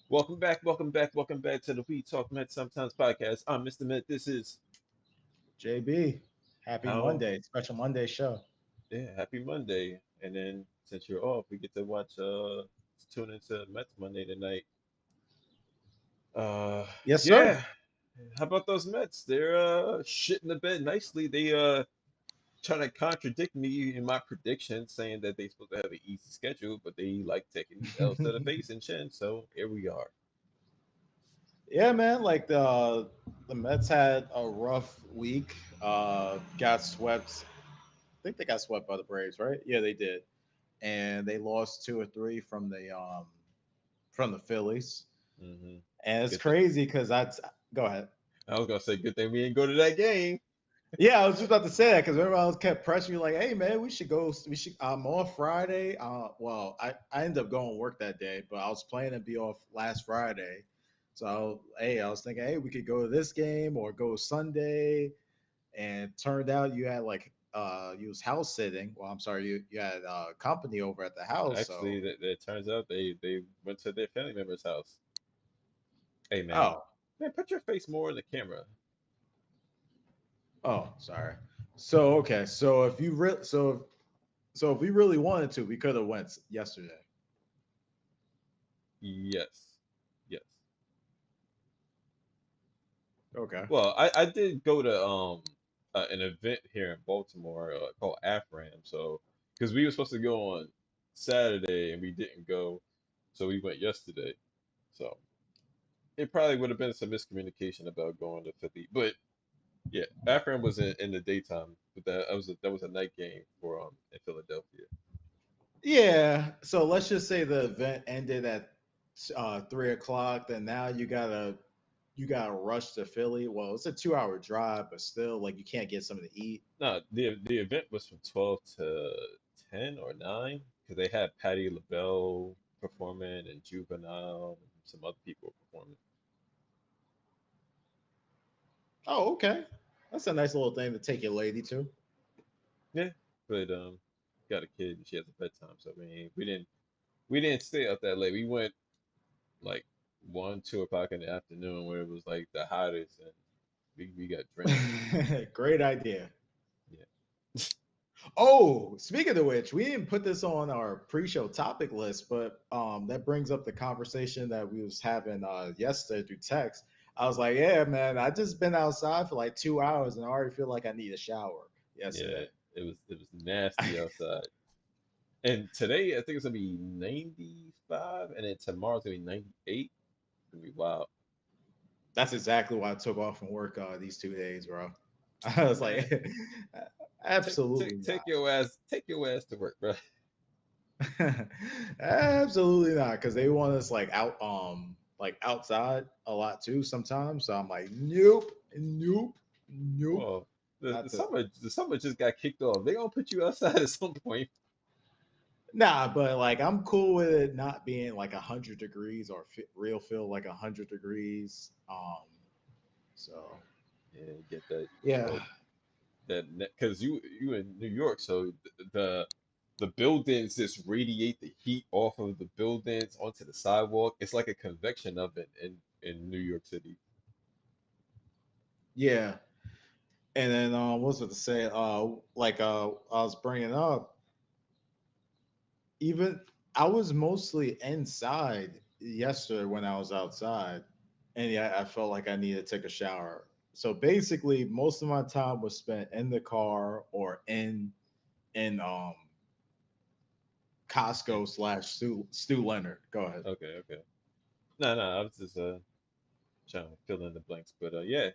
welcome back to the We Talk Met Sometimes podcast. I'm Mr. Met. This is JB, happy how Monday, special Monday show. yeah, happy Monday. And then since you're off, we get to watch tune into Mets Monday tonight. Uh Yes, sir. yeah. How about those Mets? They're shitting the bed nicely. They trying to contradict me in my prediction, saying that they're supposed to have an easy schedule, but they like taking these L's to the face and chin. So here we are. Yeah, man. Like the Mets had a rough week. Got swept. I think they got swept by the Braves, right? Yeah, they did. And they lost two or three from the Phillies. hmm And it's Good thing. crazy because that's go ahead. I was gonna say good thing we didn't go to that game. Yeah, I was just about to say that because everyone else kept pressuring me, like, "Hey, man, we should go. We should. I'm off Friday. Well, I ended up going to work that day, but I was planning to be off last Friday. So, hey, I was thinking, hey, we could go to this game or go Sunday. And turned out you had you was house sitting. Well, I'm sorry, you had company over at the house. Actually, So, that turns out they went to their family member's house. Hey oh, man, put your face more in the camera. oh, sorry. So okay, so if we really wanted to, we could have went yesterday. Yes, yes. Okay. Well, I did go to an event here in Baltimore called AFRAM. So because we were supposed to go on Saturday and we didn't go, so we went yesterday. So it probably would have been some miscommunication about going to Philly, but yeah, AFRAM was in the daytime, but that was a night game for in Philadelphia. Yeah. So let's just say the event ended at 3 o'clock. Then now you gotta rush to Philly. Well, it's a 2 hour drive, but still, like you can't get something to eat. No, the event was from 12 to 10 or 9 because they had Patti LaBelle performing and Juvenile and some other people performing. Oh, okay. That's a nice little thing to take your lady to. Yeah, but got a kid and she has a bedtime, so we didn't stay out that late. We went like 1, 2 o'clock in the afternoon where it was like the hottest and we got drenched. Great idea. Yeah. Oh, speaking of which, we didn't put this on our pre-show topic list, but that brings up the conversation that we was having yesterday through text. I was like, "Yeah, man, I just been outside for like 2 hours and I already feel like I need a shower Yeah, yesterday." it was nasty outside. And today I think it's gonna be 95 and then tomorrow's gonna be 98. It's gonna be wild. That's exactly why I took off from work these 2 days, bro. I was Man, like, absolutely take your ass to work, bro. not, absolutely not, because they want us like outside a lot too sometimes. So I'm like, nope, nope, nope, Well, not today. the summer just got kicked off. They gonna put you outside at some point. Nah, but like I'm cool with it not being like 100 degrees or real feel like 100 degrees. So Yeah, get that yeah, that because you in New York, so the buildings just radiate the heat off of the buildings onto the sidewalk. It's like a convection oven in New York City. yeah. And then what was it to say? I was bringing up, even I was mostly inside yesterday when I was outside, and yeah, I felt like I needed to take a shower. So basically, most of my time was spent in the car or in Yeah. Costco slash Stu Leonard. Go ahead. Okay. No, I was just trying to fill in the blanks, but yeah,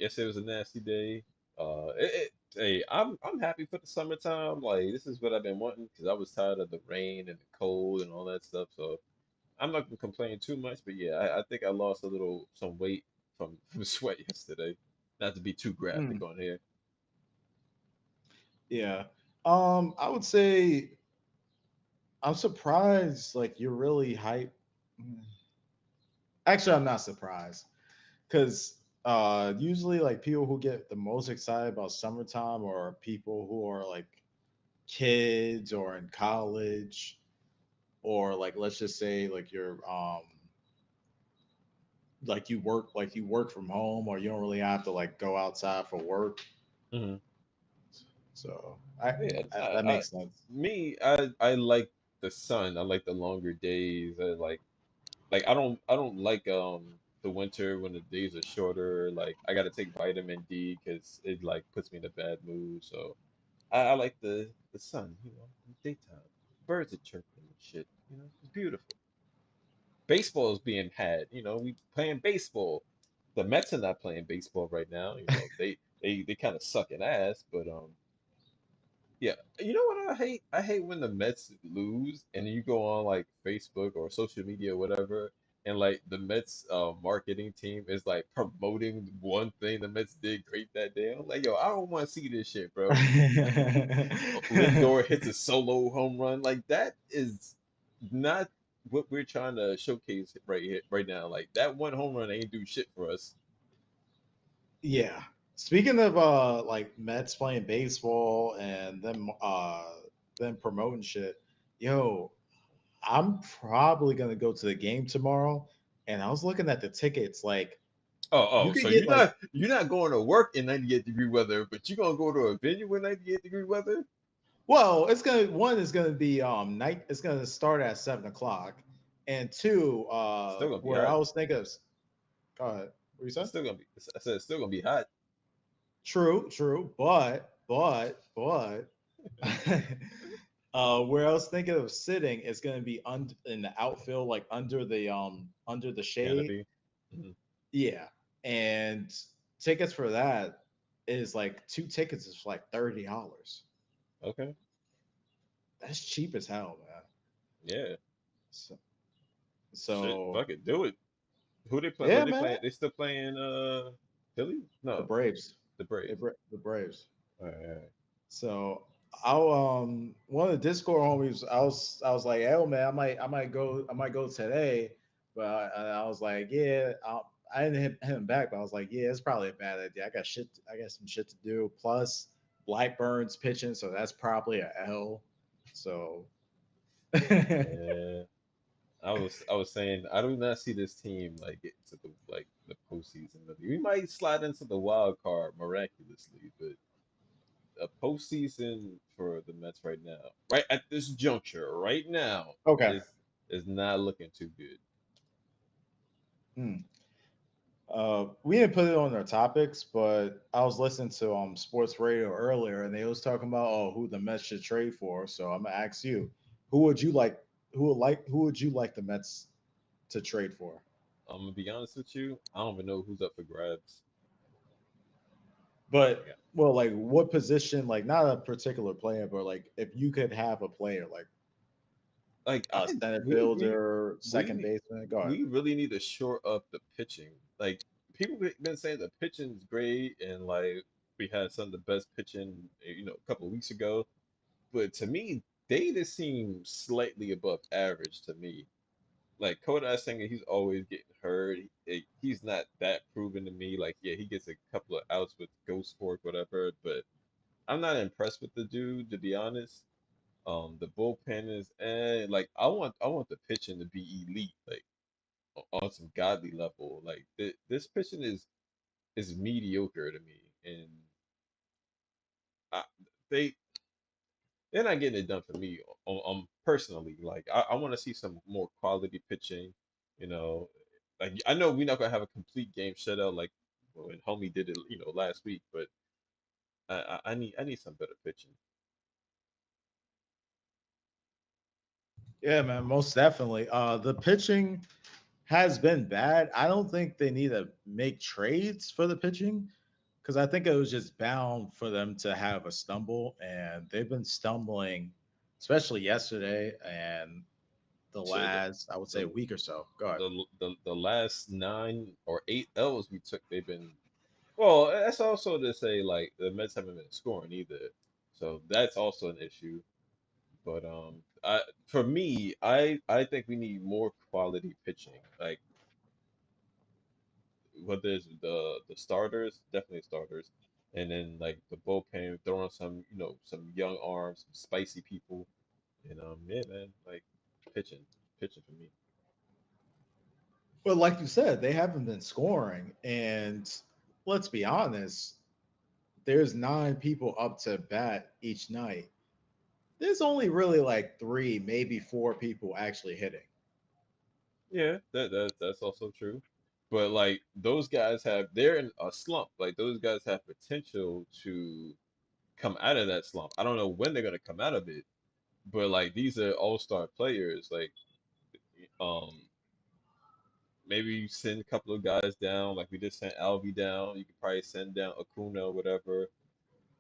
yesterday was a nasty day. Hey, I'm happy for the summertime. Like this is what I've been wanting because I was tired of the rain and the cold and all that stuff. So I'm not gonna complain too much, but yeah, I think I lost some weight from sweat yesterday. Not to be too graphic Mm, on here. yeah. I would say I'm surprised. Like you're really hype. Actually, I'm not surprised because usually like people who get the most excited about summertime are people who are like kids or in college, or like let's just say like you're like you work from home or you don't really have to like go outside for work. Hmm. So Yeah, that makes sense. I like the sun. I like the longer days. Like I don't like the winter when the days are shorter. Like I gotta take vitamin D because it like puts me in a bad mood. So I like the sun, in the daytime. Birds are chirping and shit. It's beautiful. Baseball is being had. We playing baseball. The Mets are not playing baseball right now. They kind of suck in ass, but yeah. You know what I hate? I hate when the Mets lose and you go on like Facebook or social media or whatever, and like the Mets marketing team is like promoting one thing the Mets did great that day. I'm like, yo, I don't want to see this shit, bro. Lindor hits a solo home run. Like that is not what we're trying to showcase right here, right now. Like that one home run ain't do shit for us. Yeah. Speaking of like Mets playing baseball and them promoting shit, yo, I'm probably gonna go to the game tomorrow. And I was looking at the tickets, like you So could get like, you're not going to work in 98-degree weather, but you're gonna go to a venue in 98-degree weather. well, it's gonna one is gonna be night. It's gonna start at 7 o'clock, and two, Still gonna be where I hot. was thinking of. Go ahead. What you It's said? still gonna be. I said it's still gonna be hot. True, true, but, where I was thinking of sitting is going to be in the outfield, like under the shade. Canopy. Mhm. Yeah, and tickets for that is like two tickets is like $30. Okay. That's cheap as hell, man. Yeah. So, Shit. so Fuck it. Do it. Who they play? Who yeah, they man. playing? They still playing Philly? The No, Braves, the Braves. the Braves. All right. All right. So I'll one of the Discord homies, I was like, oh man, I might go today, but I was like, yeah, I didn't hit him back, but I was like, yeah, it's probably a bad idea. I got some shit to do. Plus, Lightburn's pitching, so that's probably a L. So Yeah. I was saying I do not see this team like get to the postseason. Really. We might slide into the wild card miraculously, but a postseason for the Mets right now, right at this juncture, right now, okay. is not looking too good. Hmm. We didn't put it on our topics, but I was listening to sports radio earlier, and they was talking about who the Mets should trade for. So I'm gonna ask you, who would you like? Who would you like the Mets to trade for? I'm gonna be honest with you. I don't even know who's up for grabs. But Like, well, like what position? Like not a particular player, but like if you could have a player like like a I center we fielder, second we baseman. Go ahead. we really need to shore up the pitching. Like people been saying the pitching's great, and like we had some of the best pitching, a couple of weeks ago. But to me, they just seem slightly above average to me. Like Kodai Singer, he's always getting hurt. He's not that proven to me. Like, yeah, he gets a couple of outs with ghost fork, whatever, but I'm not impressed with the dude, to be honest. The bullpen is like I want the pitching to be elite, like on some godly level. Like this pitching is mediocre to me, and I, they they're not getting it done for me. Personally, like I want to see some more quality pitching. You know, like I know we're not gonna have a complete game shutout like when Homie did it, last week, but I need some better pitching. Yeah, man, most definitely. The pitching has been bad. I don't think they need to make trades for the pitching because I think it was just bound for them to have a stumble, and they've been stumbling, especially yesterday and the Shit, last, I would say, the week or so. Go ahead. the last 9 or 8 L's we took, they've been well. That's also to say like the Mets haven't been scoring either, so that's also an issue. But for me, I think we need more quality pitching. Like whether it's the starters, definitely starters, and then like the bullpen, throwing some young arms, some spicy people, and yeah, man, like pitching, pitching for me. But like you said, they haven't been scoring, and let's be honest, there's 9 people up to bat each night. There's only really like 3, maybe 4 people actually hitting. Yeah, that's also true. But like those guys they're in a slump. Like those guys have potential to come out of that slump. I don't know when they're gonna come out of it, but like these are all-star players. Like um maybe you send a couple of guys down, like we just sent Alvy down. You could probably send down Acuna or whatever.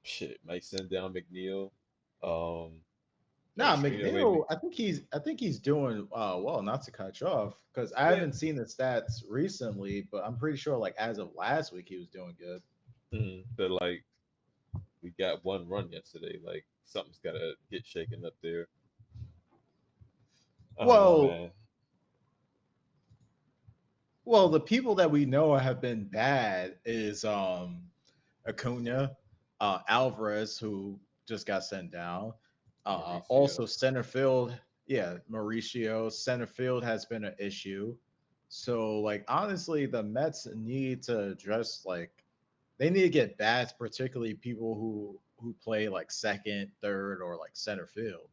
Shit, might send down McNeil. Um or Nah, trade away Mc McNeil, I think he's doing well. Not to cut you off, because I Yeah. haven't seen the stats recently, but I'm pretty sure like as of last week he was doing good. But like we got one run yesterday. Like something's gotta get shaken up there. I don't know, Well, man. well, the people that we know have been bad is Acuna, Alvarez, who just got sent down. Also, Mauricio. center field, yeah, Mauricio. Center field has been an issue. So, like, honestly, the Mets need to address they need to get bats, particularly people who play like second, third, or like center field,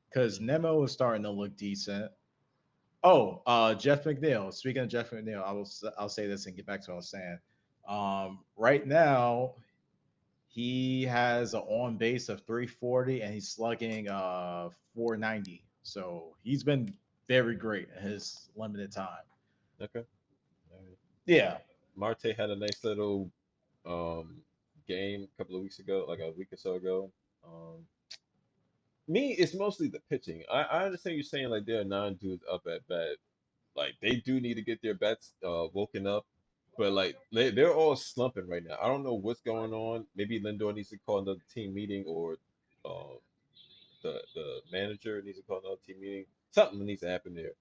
because Mm. Nemo is starting to look decent. Oh, Jeff McNeil. Speaking of Jeff McNeil, I'll say this and get back to what I was saying. Right now, he has an on base of 340 and he's slugging 490. So he's been very great in his limited time. Okay. All right. Yeah. Marte had a nice little um game a couple of weeks ago, like a week or so ago. Um, Me, it's mostly the pitching. I understand you're saying like there are 9 dudes up at bat. Like they do need to get their bats woken up, but like they're all slumping right now. I don't know what's going on. Maybe Lindor needs to call another team meeting, or uh, the manager needs to call another team meeting. Something needs to happen there.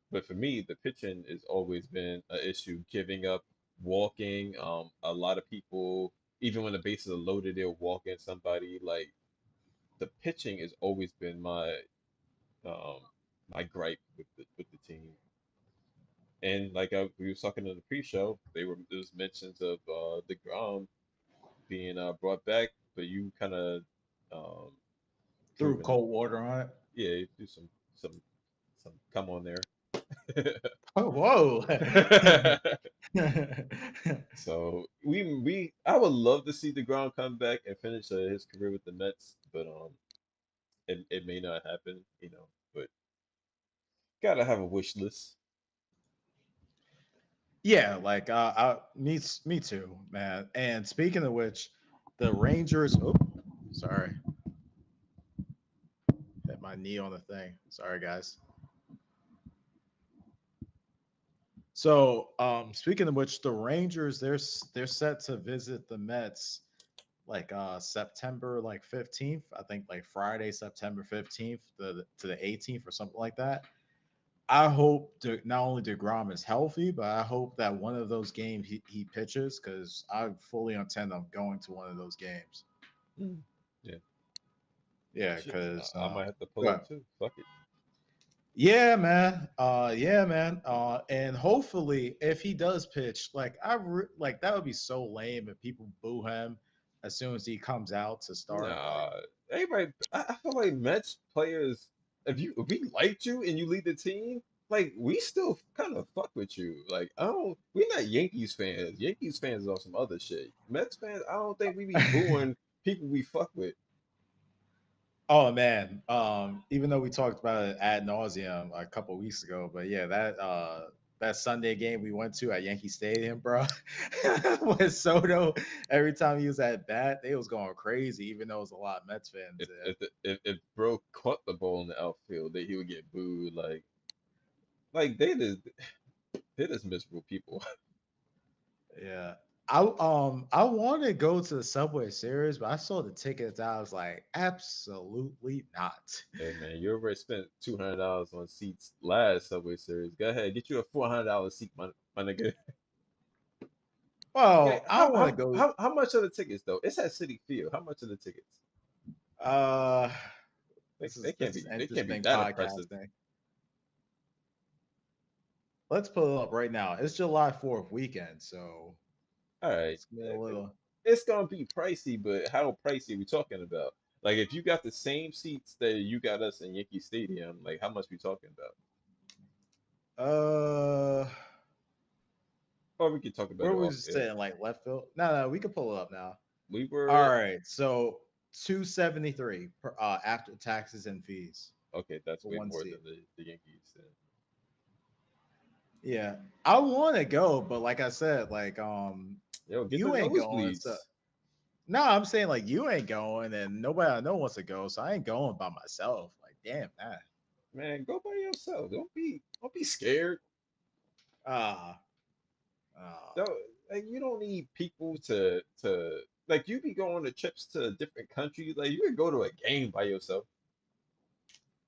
But for me, the pitching has always been an issue. Giving up, walking. A lot of people, even when the bases are loaded, they'll walk in somebody. Like the pitching has always been um my gripe with the team. And like we were talking in the pre-show, there was mentions of DeGrom being brought back, but you kind of um Threw proven cold water on it. yeah, you do some come on there. Oh, whoa. So I would love to see DeGrom come back and finish his career with the Mets, but it may not happen, you know. But gotta have a wish list. Yeah, like me too, man. And speaking of which, the Rangers. Oh, sorry, hit my knee on the thing. Sorry, guys. So, speaking of which, the Rangers they're set to visit the Mets like September like 15th. I think like Friday, September 15th to the 18th or something like that. I hope not only DeGrom is healthy, but I hope that one of those games he pitches because I fully intend on going to one of those games. Mm. Yeah, Yeah, shit. because I might have to pull up too. Fuck it. yeah, man. Yeah, man. And hopefully, if he does pitch, like that would be so lame if people boo him as soon as he comes out to start. Like, Nah, everybody. I feel like Mets players. If we liked you and you lead the team, like we still kind of fuck with you. Like I don't. We're not Yankees fans. Yankees fans are some other shit. Mets fans. I don't think we be booing people we fuck with. oh man. Even though we talked about it ad nauseum a couple weeks ago, but yeah, that Sunday game we went to at Yankee Stadium, bro, with Soto, every time he was at bat, they was going crazy, even though it was a lot of Mets fans If there. if if Bro caught the ball in the outfield, that he would get booed. Like they just miserable people. Yeah. I want to go to the Subway Series, but I saw the tickets. I was like, absolutely not. Hey man, you already spent $200 on seats last Subway Series. Go ahead, get you a $400 seat, my nigga. Okay, Well, I want to go. how much are the tickets though? It's at City Field. How much are the tickets? Uh, They, this is they can't this is be they can't be interesting that impressive. podcasting. let's pull it up right now. It's July 4th weekend, so All right, it's gonna be a little. it's gonna be pricey, but how pricey are we talking about? Like, if you got the same seats that you got us in Yankee Stadium, like how much we talking about? Uh, Or we could talk about where it we off just air. sitting like left field? No, we can pull it up now. We All were right, so 273 per, after taxes and fees okay. That's for way one more seat. than the Yankees. Yeah, I want to go, but like I said, like Yo, get the you ain't going. So nosebleeds, no, I'm saying like you ain't going, and nobody I know wants to go, so I ain't going by myself. Like damn that. man. Go by yourself. Don't be scared. Ah, ah. Don't like you don't need people to like you be going to trips to different countries. Like you can go to a game by yourself.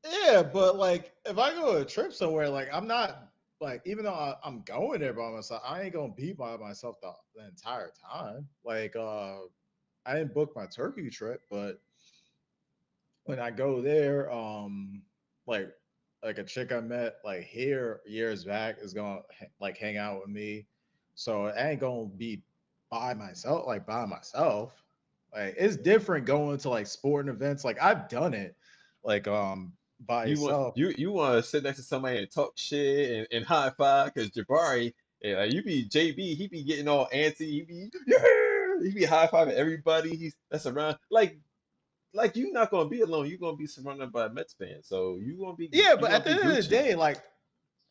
Yeah, but like if I go on a trip somewhere, like I'm not like even though I'm going there by myself, I ain't gonna be by myself the entire time. Like I didn't book my Turkey trip, but when I go there, like like a chick I met like here years back is gonna like hang out with me, so I ain't gonna be by myself like by myself. Like it's different going to like sporting events. Like I've done it, like by yourself. You want to sit next to somebody and talk shit and high five because Jabari, yeah, like you be JB, he be getting all antsy, he be high fiving everybody that's around. Like you're not gonna be alone. You're gonna be surrounded by Mets fans, so Yeah, you but gonna at the be end of the Gucci. day, like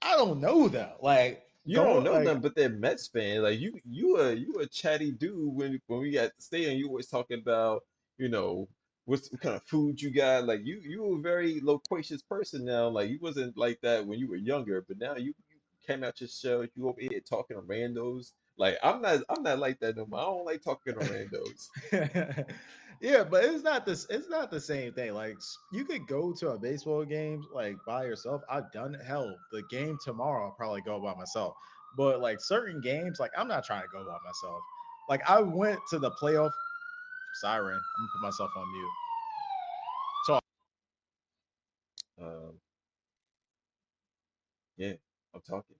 I don't know them. Like You don't going know like them, but they're Mets fans. Like you a chatty dude when we got to stay and you always talking about you know what kind of food you got. Like you a very loquacious person now. Like you wasn't like that when you were younger, but now you came out your shell. You over here talking to randos. Like I'm not like that no more. I don't like talking to randos. yeah, but it's not this. It's not the same thing. Like you could go to a baseball game like by yourself. I've done it. Hell, the game tomorrow I'll probably go by myself. But like certain games, like I'm not trying to go by myself. Like I went to the playoff siren. I'm gonna put myself on mute. So Um, yeah, I'm talking.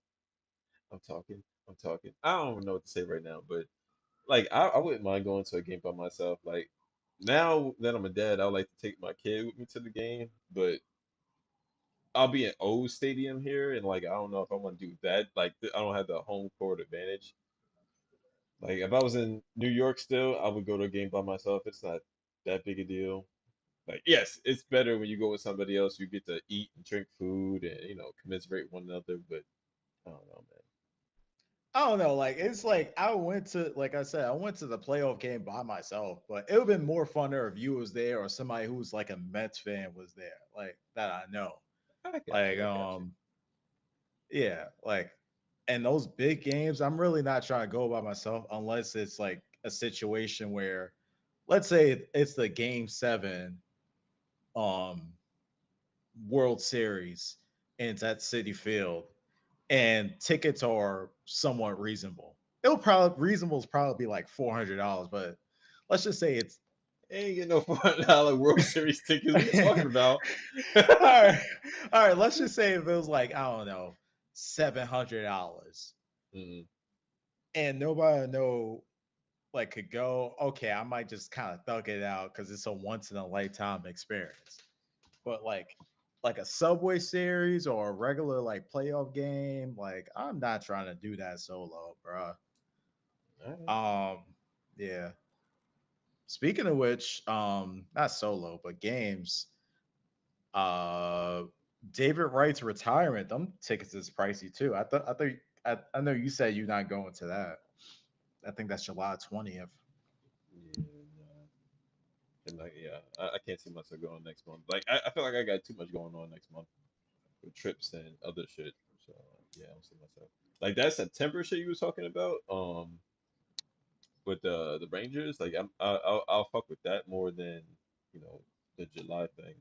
I'm talking. I'm talking. I don't know what to say right now, but like I wouldn't mind going to a game by myself. Like now that I'm a dad, I would like to take my kid with me to the game, but I'll be in old stadium here, and like I don't know if I want to do that. Like I don't have the home court advantage. Like if I was in New York still, I would go to a game by myself. It's not that big a deal. Like yes, it's better when you go with somebody else. You get to eat and drink food and commiserate one another. But I don't know, I don't know. Like it's like I went to like I said, I went to the playoff game by myself, but it would have been more funner if you was there or somebody who's like a Mets fan was there, like that I know. man. I got Like you. I got you. yeah, like and those big games, I'm really not trying to go by myself unless it's like a situation where let's say it's the game 7 um World Series and it's at City Field and tickets are somewhat reasonable. It'll probably reasonable is probably be like $400, but let's just say it's Ain't get no $400 World Series tickets. What are you talking about? all right. All right, let's just say if it was like, I don't know, $700 Mm, and nobody I know like could go, okay, I might just kind of thug it out because it's a once in a lifetime experience. But like a Subway series or a regular like playoff game, like I'm not trying to do that solo, bro. all right. Yeah. Speaking of which, not solo, but games. Uh, David Wright's retirement. Them tickets is pricey too. I know you said you're not going to that. I think that's July 20th. Yeah, nah. And like, yeah, I can't see myself going next month. Like, I feel like I got too much going on next month with trips and other shit. So yeah, I don't see myself. Like that September shit you was talking about, with the Rangers. Like I'll fuck with that more than you know the July thing.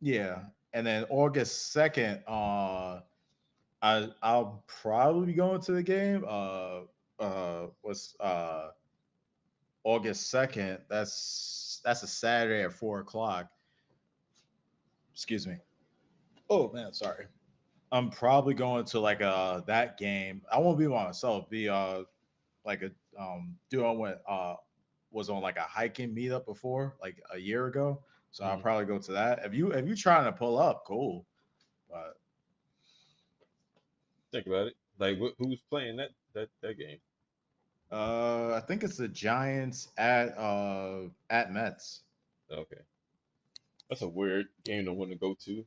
Yeah, and then August 2nd. I'll probably be going to the game. Was August 2nd. That's a Saturday at 4 o'clock. Excuse me. Oh man, sorry. I'm probably going to like that game. I won't be by myself. Be like a dude I went was on like a hiking meetup before, like a year ago. So I'll Mm, probably go to that. If you trying to pull up, cool. But think about it. Like, who's playing that game? I think it's the Giants at Mets. Okay, that's a weird game to want to go to.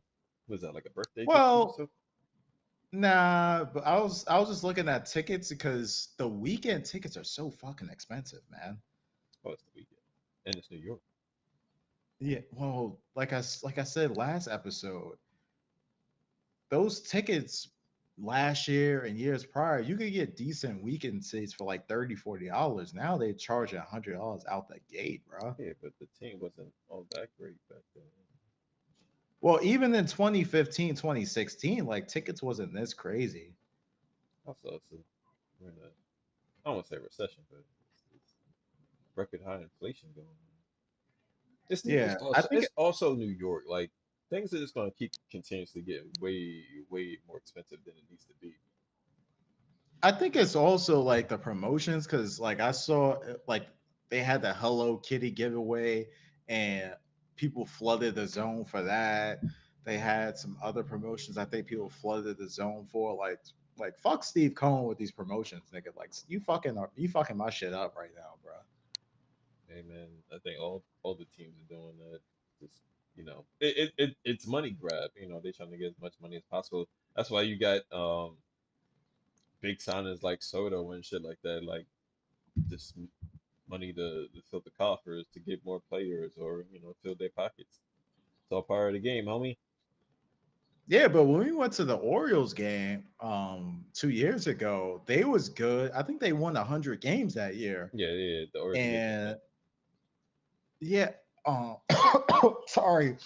Was that like a birthday gift for Well, yourself? nah, but I was just looking at tickets because the weekend tickets are so fucking expensive, man. Oh, it's the weekend, and it's New York. Yeah, well, like I said last episode, those tickets last year and years prior, you could get decent weekend seats for like $30, $40. Now they charge $100 out the gate, bro. Yeah, but the team wasn't all that great back then. Well, even in 2015, 2016, like tickets wasn't this crazy. Also, we're in a, I don't want to say recession, but it's record high inflation going on. Yeah, I think It's also New York. Like things are just gonna keep continuously getting way more expensive than it needs to be. I think it's also like the promotions because like I saw like they had the Hello Kitty giveaway and people flooded the zone for that. They had some other promotions I think people flooded the zone for like fuck Steve Cohen with these promotions, nigga. Like you fucking my shit up right now, bro. Hey man, I think all the teams are doing that. Just it's money grab. They're trying to get as much money as possible. That's why you got big signings like Soto and shit like that. Like just money to fill the coffers to get more players or fill their pockets. It's all part of the game, homie. Yeah, but when we went to the Orioles game 2 years ago, they was good. I think they won 100 games that year. Yeah, yeah. The Orioles are getting their money. And yeah, um sorry.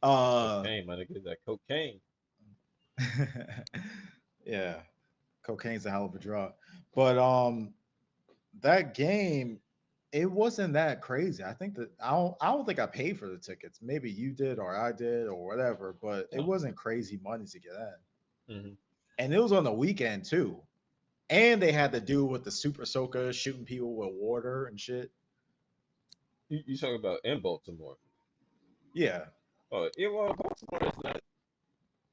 Uh Cocaine, my nigga, that cocaine. yeah, cocaine's a hell of a drug. But that game, it wasn't that crazy. I think that I don't think I paid for the tickets. Maybe you did or I did or whatever, but it Oh, wasn't crazy money to get in. hmm. And it was on the weekend too. And they had to do with the super soaker shooting people with water and shit. You talk about in Baltimore. Yeah. Oh, yeah, well, Baltimore is not.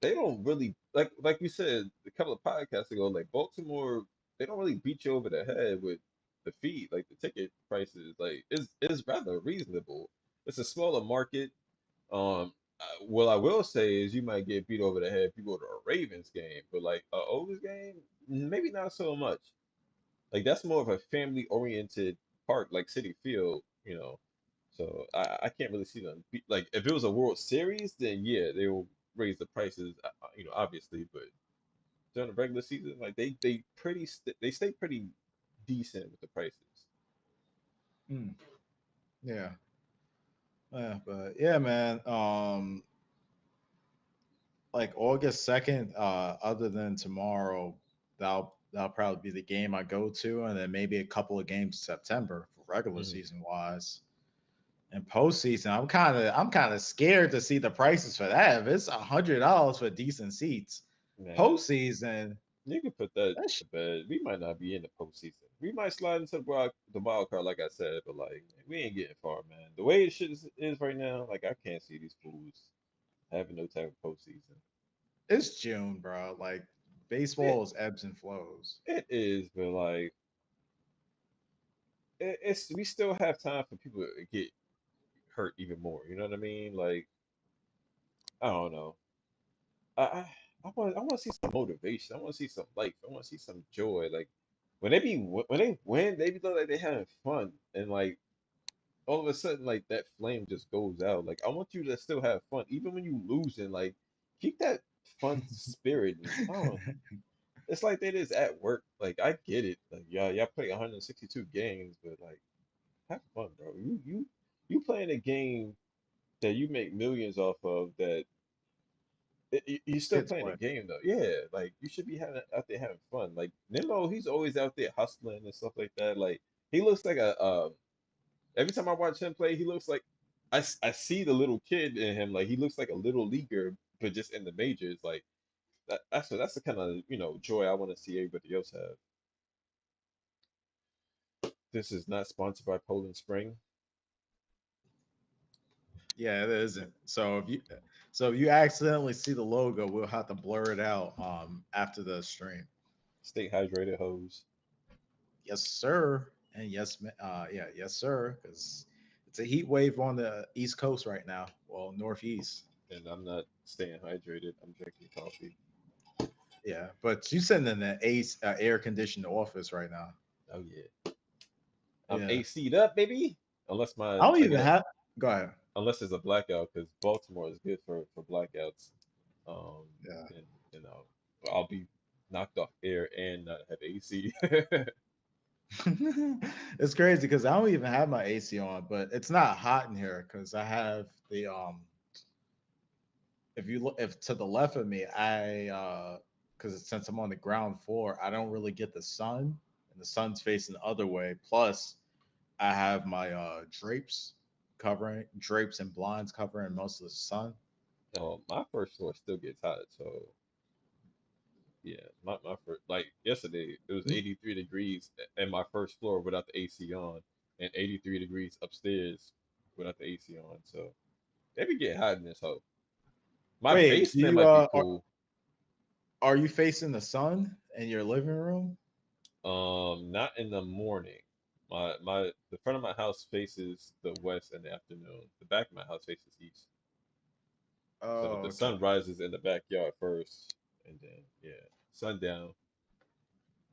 They don't really like we said a couple of podcasts ago. Like Baltimore, they don't really beat you over the head with the fee. Like the ticket prices, like is rather reasonable. It's a smaller market. What I will say is you might get beat over the head if you go to a Ravens game, but like a O's game, maybe not so much. Like that's more of a family oriented park, like City Field. So I can't really see them. Like if it was a World Series, then yeah, they will raise the prices, obviously. But during the regular season, like they stay pretty decent with the prices. Mm, yeah. Yeah, but yeah, man. Like August 2nd, other than tomorrow, that'll probably be the game I go to, and then maybe a couple of games in September for regular Hmm. season wise. And postseason, I'm kind of scared to see the prices for that. If it's $100 for decent seats, Man, postseason, you can put that that to bed. We might not be in the postseason. We might slide into the wild card, like I said, but like we ain't getting far, man. The way it shit is right now, like I can't see these fools having no type of postseason. it's June, bro. Like It baseball is ebbs and flows. it is, but like it's we still have time for people to get hurt even more. You know what I mean? Like I don't know. I want to see some motivation. I want to see some life. I want to see some joy. Like when they win, they be look like they having fun, and like all of a sudden like that flame just goes out. Like I want you to still have fun, even when you lose, and like keep that fun spirit. And oh, it's like that is at work. Like I get it. Like y'all play 162 games, but like have fun, bro. You playing a game that you make millions off of that you're still Kids playing a play. game though. Yeah, like you should be having out there having fun. Like Nemo, he's always out there hustling and stuff like that. Like he looks like a every time I watch him play, he looks like I see the little kid in him. Like he looks like a little leaguer, but just in the majors. Like that's the kind of joy I want to see everybody else have. This is not sponsored by Poland Spring. Yeah, it isn't. So if you accidentally see the logo, we'll have to blur it out after the stream. Stay hydrated, hoes. Yes, sir. And yeah, yes, sir. Because it's a heat wave on the East Coast right now. Well, Northeast. And I'm not staying hydrated. I'm drinking coffee. Yeah, but you sitting in an air conditioned office right now. Oh yeah, I'm Yeah, AC'd up, baby. Unless I don't I even get have. Go ahead. unless there's a blackout, because Baltimore is good for blackouts. Um, Yeah. then I'll be knocked off air and not have AC. It's crazy because I don't even have my AC on, but it's not hot in here because I have the if you look if to the left of me, I because since I'm on the ground floor, I don't really get the sun, and the sun's facing the other way. Plus, I have my drapes and blinds covering most of the sun. My first floor still gets hot, so yeah, my first, like yesterday, it was 83 degrees in my first floor without the AC on, and 83 degrees upstairs without the AC on. So they be getting hot in this hole. My Wait, do basement you might be cool. are you facing the sun in your living room? Not in the morning. The front of my house faces the west in the afternoon. The back of my house faces east. So Oh, the okay. sun rises in the backyard first, and then yeah, sundown,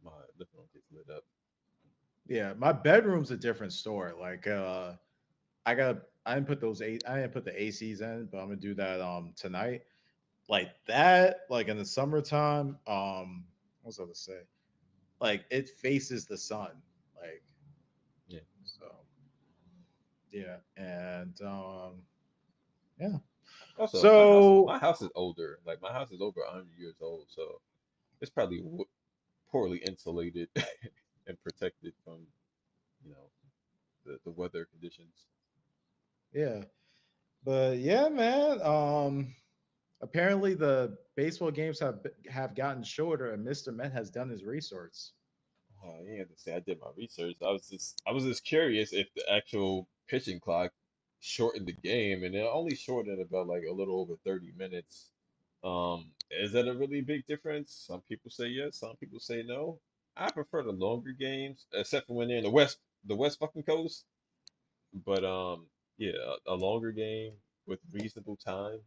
my living room gets lit up. Yeah, my bedroom's a different story. Like I didn't put the ACs in, but I'm gonna do that tonight. Like that, like in the summertime, what was I gonna say? Like it faces the sun. Like Yeah. so yeah. And yeah. Also, So my house is older. Like my house is over 100 years old, so it's probably poorly insulated and protected from you know the weather conditions. yeah. But yeah, man. Apparently the baseball games have gotten shorter and Mr. Met has done his research. You have to say I did my research. I was just curious if the actual pitching clock shortened the game, and it only shortened about like a little over 30 minutes. Is that a really big difference? Some people say yes, some people say no. I prefer the longer games, except for when they're in the West fucking coast. But yeah, a longer game with reasonable time.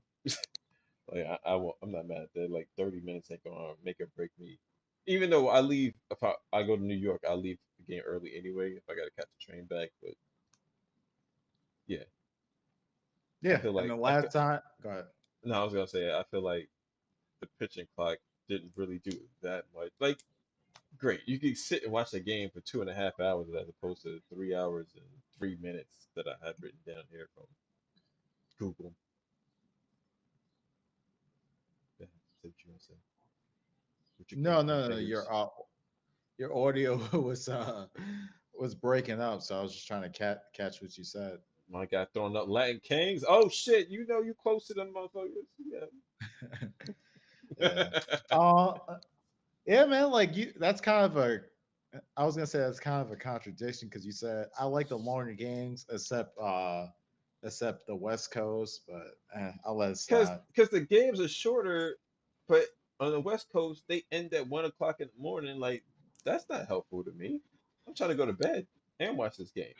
Like I'm not mad at that. Like 30 minutes ain't gonna make or break me. Even though I leave, if I go to New York, I leave the game early anyway if I gotta catch the train back. But yeah, I Yeah, feel and like the last time, go ahead. no, I was gonna say I feel like the pitching clock didn't really do that much. Like great, you could sit and watch a game for 2.5 hours as opposed to 3 hours and 3 minutes that I have written down here from Google. Yeah, say what you want to say with your No, Google no, no, bears. your audio was breaking up, so I was just trying to catch what you said. My guy throwing up Latin Kings. Oh shit, you close to them motherfuckers. Yeah. Yeah. Uh, yeah, man. Like you, that's kind of a. I was gonna say that's kind of a contradiction because you said I like the longer games, except the West Coast, but I'll let it Cause slide. cause the games are shorter, but on the West Coast they end at 1 o'clock in the morning. Like that's not helpful to me. I'm trying to go to bed and watch this game.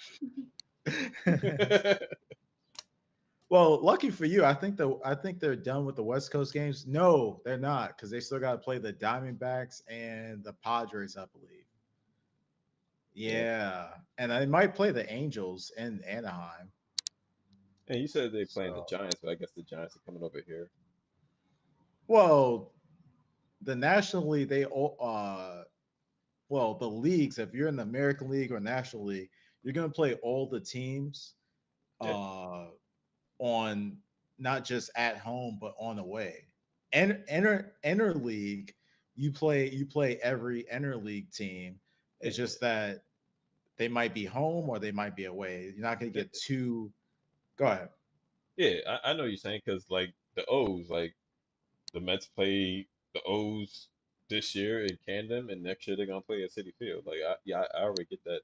Well, lucky for you, I think they're done with the West Coast games. No, they're not because they still got to play the Diamondbacks and the Padres, I believe. Yeah. Yeah, and I might play the Angels in Anaheim. And you said they playing the So, Giants, but I guess the Giants are coming over here. well, the National League, well, the leagues. If you're in the American League or National League, you're gonna play all the teams Yeah. uh, on not just at home but on away. And interleague, you play every interleague team. It's Yeah. just that they might be home or they might be away. You're not gonna Yeah. get two. Go ahead. Yeah. I know what you're saying because like the O's, like the Mets play. the O's this year in Camden, and next year they're gonna play at City Field. Like, I already get that.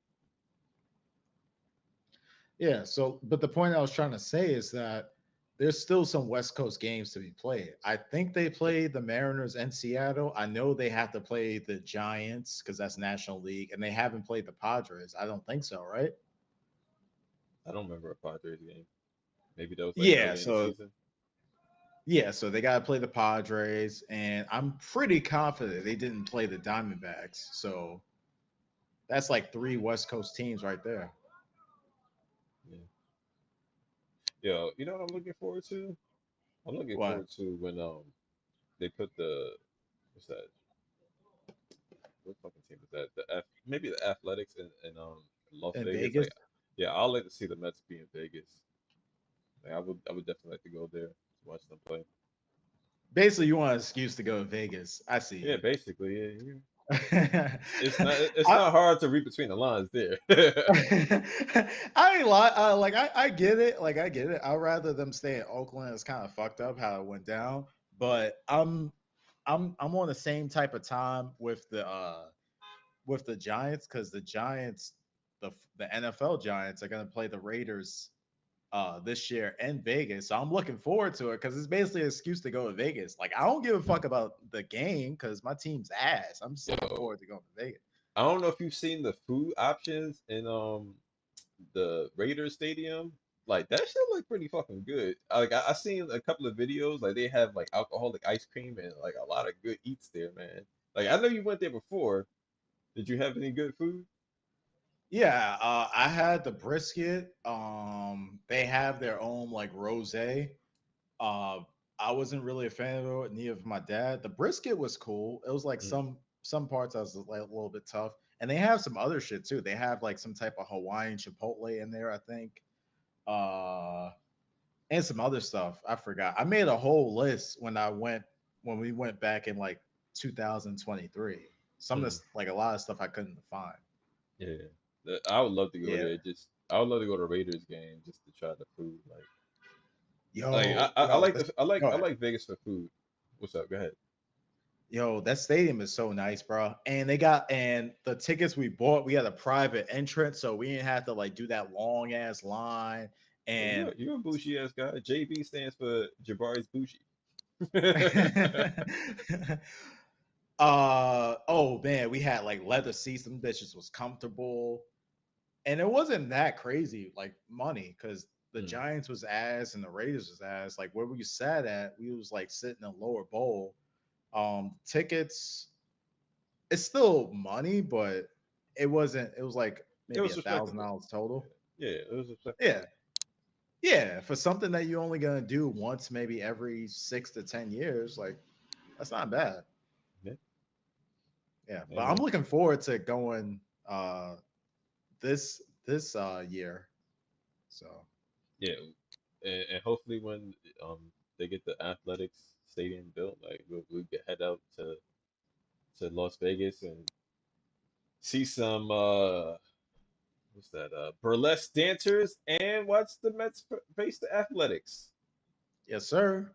Yeah. So, but the point I was trying to say is that there's still some West Coast games to be played. I think they Yeah, play the Mariners and Seattle. I know they have to play the Giants because that's National League, and they haven't played the Padres. I don't think so, right? I don't remember a Padres game. Maybe that was like Yeah. early in the So season. yeah, so they got to play the Padres, and I'm pretty confident they didn't play the Diamondbacks. So that's like three West Coast teams right there. Yeah. Yo, you know what I'm looking forward to? I'm looking What forward to when they put the what's that? What fucking team is that? Maybe the Athletics in Las in Vegas. Vegas? Like, yeah, I'd like to see the Mets be in Vegas. Like, I would definitely like to go there to watch them play. Basically, you want an excuse to go to Vegas. I Yeah, see. basically, yeah. It's I, not hard to read between the lines there. I ain't lie. I get it. Like I get it. I'd rather them stay in Oakland. It's kind of fucked up how it went down. But I'm on the same type of time with the Giants because the Giants, the NFL Giants, are gonna play the Raiders this year in Vegas. So I'm looking forward to it because it's basically an excuse to go to Vegas. Like I don't give a fuck about the game because my team's ass. I'm just looking Yo, forward to going to Vegas. I don't know if you've seen the food options in the Raiders stadium. Like that shit look pretty fucking good. Like I seen a couple of videos. Like they have like alcoholic ice cream and like a lot of good eats there, man. Like I know you went there before. Did you have any good food? Yeah, I had the brisket. They have their own like rosé. Uh, I wasn't really a fan of it. Neither of my dad. The brisket was cool. It was like Mm, some parts I was like a little bit tough, and they have some other shit too. They have like some type of Hawaiian chipotle in there, I think, and some other stuff. I forgot. I made a whole list when we went back in like 2023. Some of mm, this like a lot of stuff I couldn't find. yeah. I would love to go Yeah, there. I would love to go to Raiders game just to try the food. Like yo, yo, this, go I ahead. like Vegas for food. What's up? Go ahead. Yo, that stadium is so nice, bro. And the tickets we bought, we had a private entrance, so we didn't have to like do that long ass line. Yeah, And you're a bougie ass guy. JB stands for Jabari's bougie. oh man, we had like leather seats. Some bitches was comfortable, and it wasn't that crazy like money because the Mm. Giants was ass and the Raiders was ass. Like where we sat at, we was like sitting in a lower bowl. Tickets, it's still money, but it wasn't. It was like It maybe was a thousand respectable. dollars total. Yeah, it was respectable. Yeah, yeah, for something that you're only gonna do once, maybe every 6 to 10 years, like that's not bad. Yeah, Yeah, but hey I'm man. looking forward to going this year. So Yeah, and hopefully when they get the athletics stadium built, like we'll get head out to Las Vegas and see some what's that burlesque dancers and watch the Mets face the Athletics. yes, sir.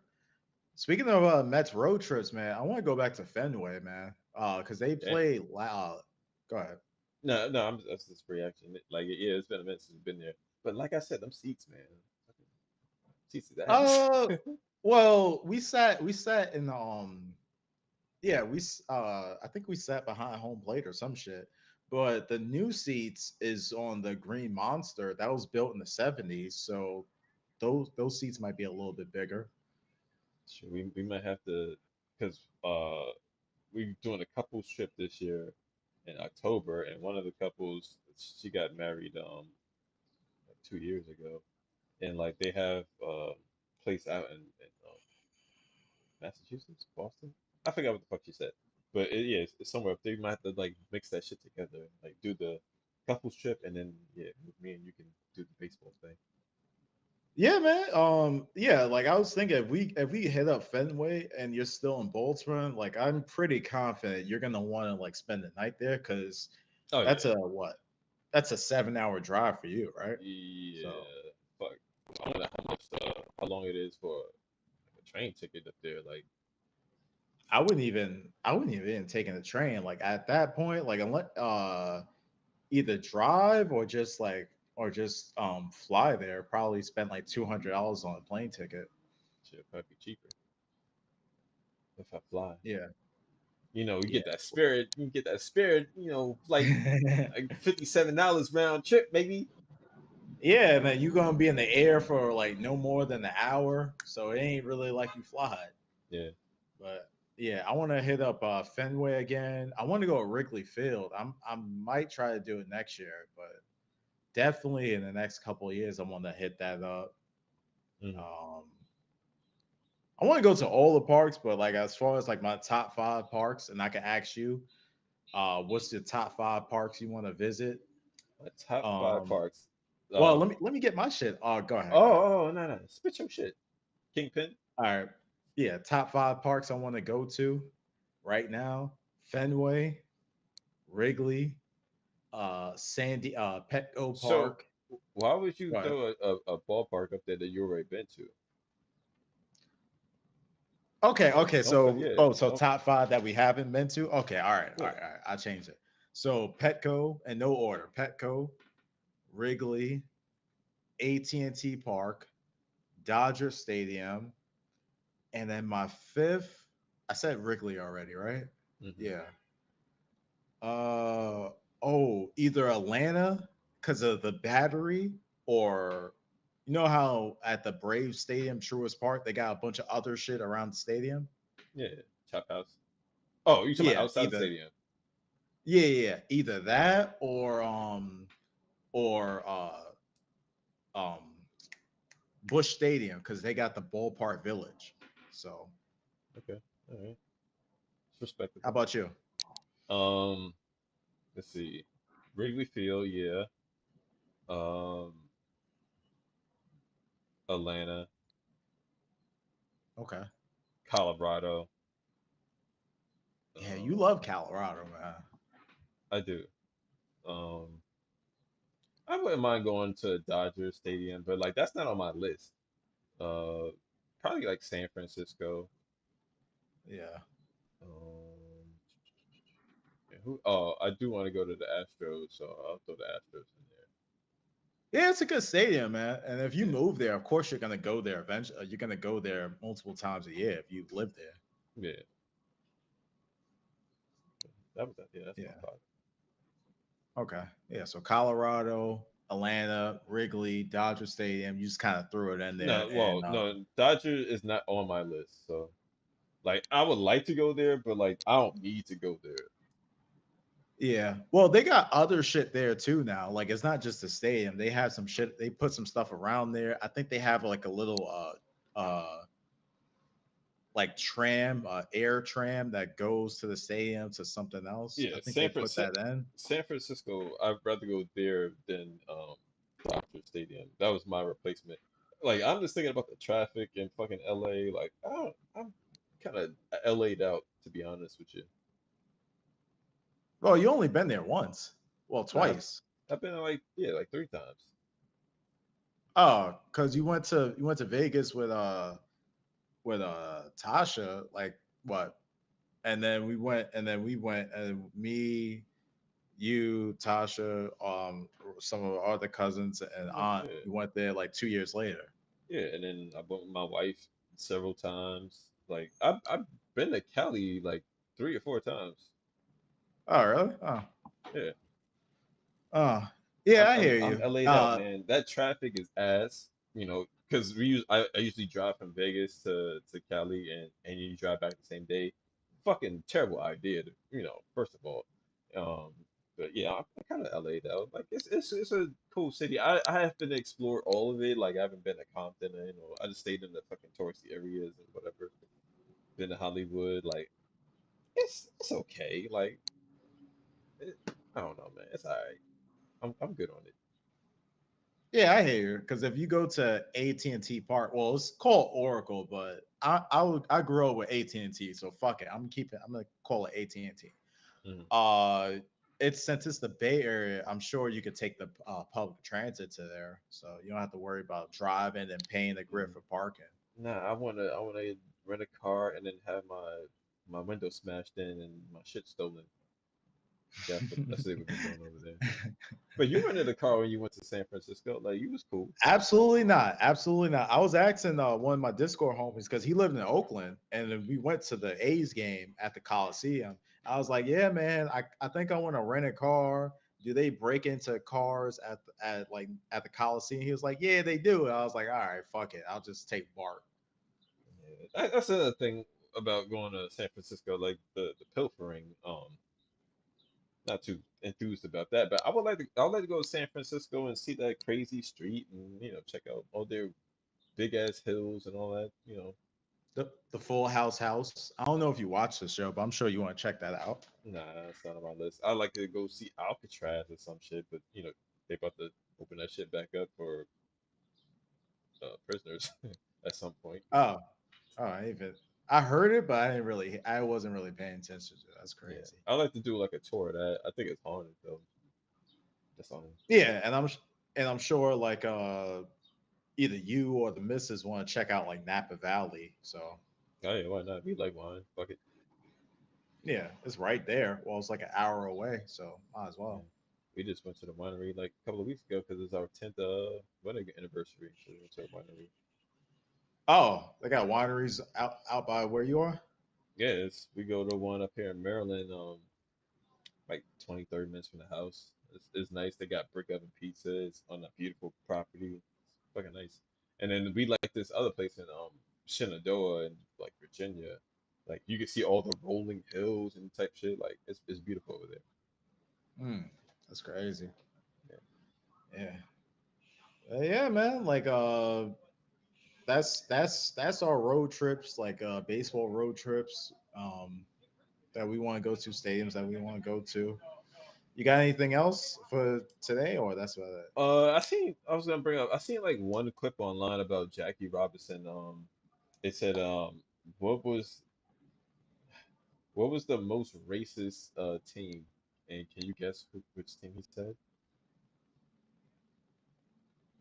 Speaking of Mets road trips, man, I want to go back to Fenway, man, because they Damn. play loud. Go ahead. No, no, that's just reaction. Like, yeah, it's been a minute since we've been there. But like I said, them seats, man, seats is ass. Uh, well, we sat in yeah, I think we sat behind home plate or some shit. But the new seats is on the Green Monster that was built in the 70s, so those seats might be a little bit bigger. Sure, we might have to, because we're doing a couples trip this year in October, and one of the couples she got married like 2 years ago, and like they have place out in Massachusetts, Boston. I forgot what the fuck she said, but yeah, it's somewhere up there. You might have to like mix that shit together, like do the couples trip, and then yeah, me and you can do the baseball thing. Yeah, man. Yeah, like I was thinking, if we hit up Fenway and you're still in Baltimore, like I'm pretty confident you're gonna want to like spend the night there because Oh that's yeah, a what? That's a 7 hour drive for you, right? So yeah. Fuck, I wonder how long it is for like, a train ticket up there. Like I wouldn't even taking the train. Like at that point, like unless either drive or just fly there. Probably spend like $200 on a plane ticket. Shit, might be cheaper if I fly. Yeah, You know, you yeah. get that spirit. You get that spirit. You know, like $57 round trip, maybe. Yeah, man, you gonna be in the air for like no more than an hour, so it ain't really like you fly. Yeah. But yeah, I want to hit up Fenway again. I want to go to Wrigley Field. I might try to do it next year, but definitely in the next couple of years, I want to hit that up. Hmm. Um, I want to go to all the parks, but like as far as like my top five parks, and I can ask you, what's your top five parks you want to visit? My top five Um, parks. well, Uh, let me get my shit. Oh, go ahead, go ahead. oh, no, no. Spit your shit. Kingpin. All right, yeah, top five parks I want to go to right now: Fenway, Wrigley, Sandy, Petco So, Park. why would you Go ahead. throw a ballpark up there that you already been to? Okay, okay. Okay, So, yeah. oh, so top five that we haven't been to. Okay, all right, all Yeah. right, all right. I'll change it. So Petco, in no order: Petco, Wrigley, AT&T Park, Dodger Stadium, and then my fifth. I said Wrigley already, right? Hmm. Yeah. Uh either Atlanta because of the battery, or you know how at the Brave Stadium, Truist Park, they got a bunch of other shit around the stadium. Yeah. Chop house. Oh, you talking about Yeah, outside the either stadium? either that or um Bush Stadium because they got the ballpark village. So Okay. All right. It's how respectable. about you? Um, let's see. Wrigley Field, yeah. Um, Atlanta, Okay. Colorado. Yeah, you Um, love Colorado, man. I do. Um, I wouldn't mind going to Dodger Stadium, but like that's not on my list. Uh, Probably like San Francisco. Yeah. Um, and who? Oh, I do want to go to the Astros, so I'll throw the Astros in Yeah, it's a good stadium, man. And if you there. move there, of course you're gonna go there eventually. You're gonna go there multiple times a year if you live there. Yeah, yeah. That was that. Yeah, that's my Yeah. five. Okay. Yeah. So Colorado, Atlanta, Wrigley, Dodger Stadium. You just kind of threw it in there, No, and well, no, Dodger is not on my list. So like, I would like to go there, but like, I don't need to go there. yeah. Well, they got other shit there too now. Like it's not just the stadium. They have some shit. They put some stuff around there. I think they have like a little like tram, air tram that goes to the stadium to something else. I Yeah, think they put that in. San Francisco. I'd rather go there than Dodger Stadium. That was my replacement. Like, I'm just thinking about the traffic in fucking LA. Like, I'm kind of LA'd out, to be honest with you. Well, you only been there once. Well, Nah, twice. I've been like, yeah, like three times. Oh, because you went to Vegas with Tasha, like what? And me, you, Tasha, some of our other cousins and aunt, Yeah, we went there like 2 years later. yeah. And then I went with my wife several times. Like, I've been to Cali like three or four times. Oh, really? Oh, Yeah. oh, yeah, I hear I'm you. LA'd out, man. That traffic is ass, because I usually drive from Vegas to Cali, and you drive back the same day. Fucking terrible idea, first of all. Um, but yeah, I'm kind of LA'd out. Like it's a cool city. I haven't explored all of it. Like I haven't been to Compton, I just stayed in the fucking touristy areas and whatever. Been to Hollywood. Like it's okay. Like it, I don't know, man. It's alright. I'm good on it. Yeah, I hear you. Because if you go to AT&T Park, well, it's called Oracle, but I grew up with AT&T, so fuck it. I'm gonna call it AT&T. Mhm. Uh, it's since it's the Bay Area, I'm sure you could take the public transit to there, so you don't have to worry about driving and paying the grid Mm. for parking. Nah, I wanna rent a car and then have my my window smashed in and my shit stolen. That's what we've been doing over there. But you rented a car when you went to San Francisco. Like you was cool. Absolutely not. Absolutely not. I was asking one of my Discord homies because he lived in Oakland, and then we went to the A's game at the Coliseum. I was like, "Yeah, man, I think I want to rent a car. Do they break into cars at the Coliseum?" He was like, "Yeah, they do." And I was like, "All right, fuck it. I'll just take Bart." Yeah. That's another thing about going to San Francisco, like the pilfering. Not too enthused about that, but I'd like to go to San Francisco and see that crazy street and check out all their big ass hills and all that. The Full House. I don't know if you watched the show, but I'm sure you want to check that out. Nah, that's not on my list. I'd like to go see Alcatraz or some shit, but they about to open that shit back up for prisoners at some point. Oh, even I heard it, but I wasn't really paying attention to it. That's Yeah, crazy. I'd like to do like a tour of that. I think it's haunted though. That's all. Yeah, and I'm sure like either you or the missus want to check out like Napa Valley. So Oh yeah, why not? We like wine. Fuck it. yeah, it's right there. Well, it's like an hour away, so might as Yeah. well. We just went to the winery like a couple of weeks ago because it's our 10th wedding anniversary. So we went to the winery. Oh, they got wineries out by where you are. Yeah, we go to one up here in Maryland, like 20, 30 minutes from the house. It's nice. They got brick oven pizza. It's on a beautiful property. It's fucking nice. And then we like this other place in Shenandoah in like Virginia. Like you can see all the rolling hills and type shit. Like it's beautiful over there. Hmm, that's crazy. Yeah. Yeah, yeah, man. Like that's our road trips, like baseball road trips. That we want to go to, stadiums that we want to go to. You got anything else for today, or that's about it? I was gonna bring up. I seen like one clip online about Jackie Robinson. It said what was what was the most racist team? And can you guess which team he said?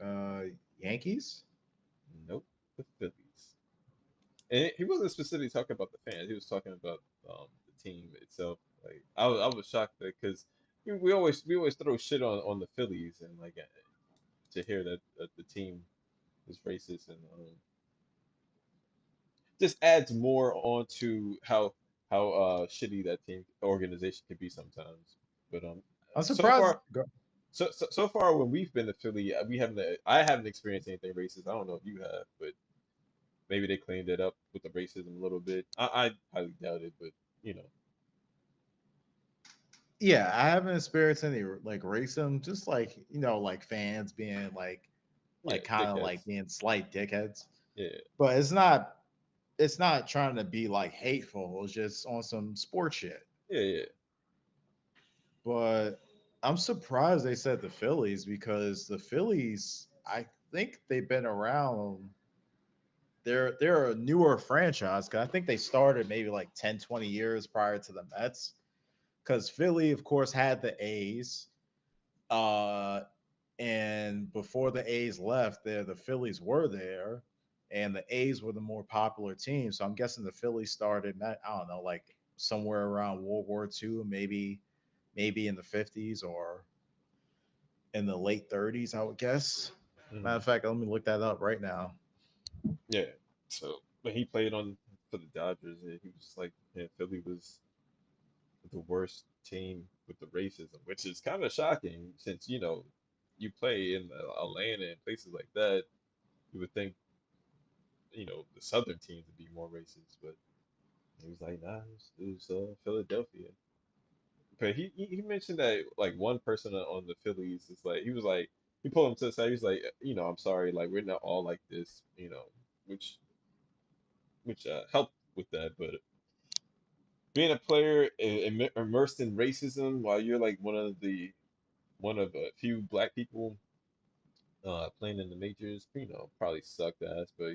Uh, Yankees. Nope, the Phillies. And he wasn't specifically talking about the fans. He was talking about the team itself. Like I was shocked because we always throw shit on the Phillies and like to hear that the team is racist and just adds more onto how shitty that team organization can be sometimes. But I'm so surprised. far so far when we've been to Philly, we haven't I haven't experienced anything racist. I don't know if you have, but maybe they cleaned it up with the racism a little bit. I highly doubt it, but you know, Yeah, I haven't experienced any like racism. Just like like fans being yeah, kind of like dickheads. being slight dickheads. Yeah, But it's not trying to be like hateful. It's just on some sports shit. yeah, yeah. But I'm surprised they said the Phillies because the Phillies, I think they've been around. They're a newer franchise because I think they started maybe like 10, 20 years prior to the Mets. Because Philly, of course, had the A's. Uh, and before the A's left, there the Phillies were there, and the A's were the more popular team. So I'm guessing the Phillies started, I don't know, like somewhere around World War II, maybe in the 50s or in the late 30s, I would guess. Matter Mhm. of fact, let me look that up right now. Yeah. So when he played on for the Dodgers, yeah, he was like, yeah, Philly was the worst team with the racism, which is kind of shocking since you play in Atlanta and places like that. You would think the Southern teams would be more racist, but he was like, nah, it was Philadelphia. But he mentioned that like one person on the Phillies is like he pulled him to the side. He was like, I'm sorry, like we're not all like this, which helped with that. But being a player immersed in racism while you're like one of a few black people playing in the majors, probably sucked ass. But